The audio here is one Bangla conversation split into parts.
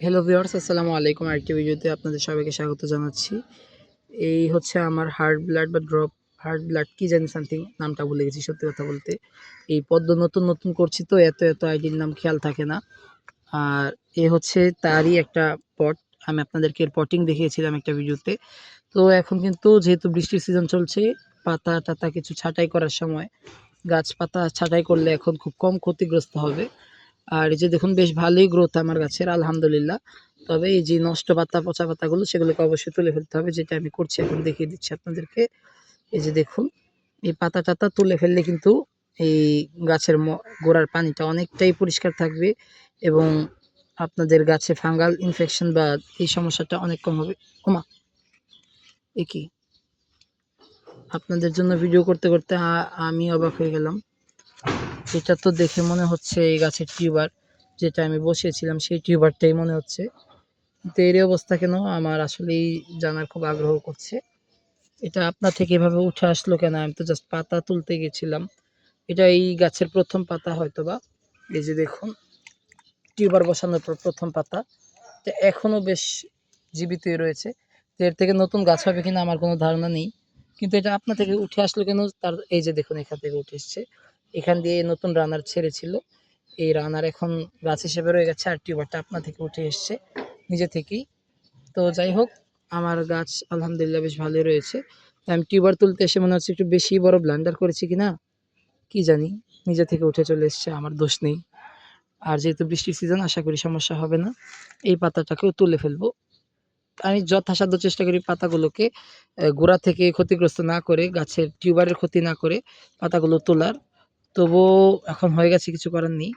হ্যালো ভিউয়ার্স, আসসালামু আলাইকুম। আরেকটি ভিডিওতে আপনাদের সবাইকে স্বাগত জানাচ্ছি। এই হচ্ছে আমার হার্ট ব্লাড বা ড্রপ হার্ট ব্লাড কি জানি সামথিং, নামটা ভুলে গেছি সত্যি কথা বলতে। এই পদ্ম নতুন করছি তো এত আইডির নাম খেয়াল থাকে না। আর এ হচ্ছে তারই একটা পট। আমি আপনাদেরকে এর পটিং দেখিয়েছিলাম একটা ভিডিওতে। তো এখন কিন্তু যেহেতু বৃষ্টির সিজন চলছে, পাতা-টাতা কিছু ছাঁটাই করার সময় গাছপাতা ছাঁটাই করলে এখন খুব কম ক্ষতিগ্রস্ত হবে। আর এই যে দেখুন, বেশ ভালোই গ্রোথ আমার গাছের, আলহামদুলিল্লাহ। তবে এই যে নষ্ট পাতা, পচা পাতাগুলো সেগুলোকে অবশ্যই তুলে ফেলতে হবে, যেটা আমি করছি, এখন দেখিয়ে দিচ্ছি আপনাদেরকে। এই যে দেখুন, এই পাতা-টাতা তুলে ফেললে কিন্তু এই গাছের গোড়ার পানিটা অনেকটাই পরিষ্কার থাকবে এবং আপনাদের গাছে ফাঙ্গাল ইনফেকশন বা এই সমস্যাটা অনেক কম হবে। ওমা! এ কি? আপনাদের জন্য ভিডিও করতে আমি অবাক হয়ে গেলাম। এটা তো দেখে মনে হচ্ছে এই গাছের টিউবার, যেটা আমি বসিয়েছিলাম সেই টিউবারটাই মনে হচ্ছে। কিন্তু এর অবস্থা কেন, আমার আসলেই জানার খুব আগ্রহ করছে। এটা আপনা থেকে এভাবে উঠে আসলো কেন? আমি তো জাস্ট পাতা তুলতে গেছিলাম। এটা এই গাছের ১ম পাতা হয়তোবা। এই যে দেখুন, টিউবার বসানোর পর ১ম পাতা। তো এখনো বেশ জীবিতই রয়েছে। তো এর থেকে নতুন গাছ হবে কিনা আমার কোনো ধারণা নেই। কিন্তু এটা আপনা থেকে উঠে আসলো কেন? তার এই যে দেখুন, এখান থেকে উঠে এসছে। এখান দিয়ে নতুন রানার ছেড়েছিল। এই রানার এখন গাছ হিসেবে রয়ে গেছে, আর টিউবারটা আপনা থেকে উঠে এসছে নিজে থেকেই। তো যাই হোক, আমার গাছ আলহামদুলিল্লাহ বেশ ভালোই রয়েছে। আমি টিউবার তুলতে এসে মনে হচ্ছে একটু বেশি বড় ব্লান্ডার করেছি কিনা, কি জানি। নিজে থেকে উঠে চলে এসছে, আমার দোষ নেই। আর যেহেতু বৃষ্টির সিজন, আশা করি সমস্যা হবে না। এই পাতাটাকেও তুলে ফেলবো। আমি যথাসাধ্য চেষ্টা করি পাতাগুলোকে গোড়া থেকে ক্ষতিগ্রস্ত না করে, গাছের টিউবারের ক্ষতি না করে পাতাগুলো তোলার। তবুও এখন হয়ে গেছে, কিছু করার নেই।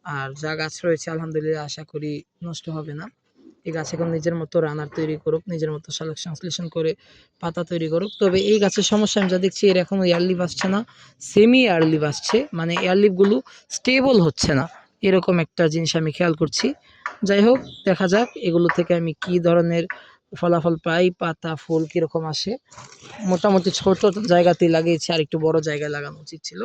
আর যা গাছ রয়েছে আলহামদুলিল্লাহ আশা করি নষ্ট হবে না। এই গাছ এখন নিজের মতো রানার তৈরি করুক, নিজের মতো সালোক সংশ্লেষণ করে পাতা তৈরি করুক। তবে এই গাছের সমস্যা আমি যা দেখছি, এর এখনো এয়ার লিভ আসছে না, সেমি এয়ার লিভ আসছে। মানে এয়ার লিভগুলো স্টেবল হচ্ছে না, এরকম একটা জিনিস আমি খেয়াল করছি। যাই হোক, দেখা যাক এগুলো থেকে আমি কি ধরনের ফলাফল পাই, পাতা ফুল কীরকম আসে। মোটামুটি ছোট জায়গাতেই লাগিয়েছি, আর একটু বড় জায়গায় লাগানো উচিত ছিল।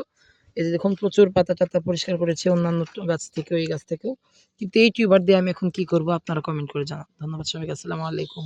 এই যে দেখুন, প্রচুর পাতা-টাতা পরিষ্কার করেছি অন্যান্য গাছ থেকেও, এই গাছ থেকেও। কিন্তু এই টিউবার দিয়ে আমি এখন কি করব, আপনারা কমেন্ট করে জানান। ধন্যবাদ সবাইকে। আসসালামু আলাইকুম।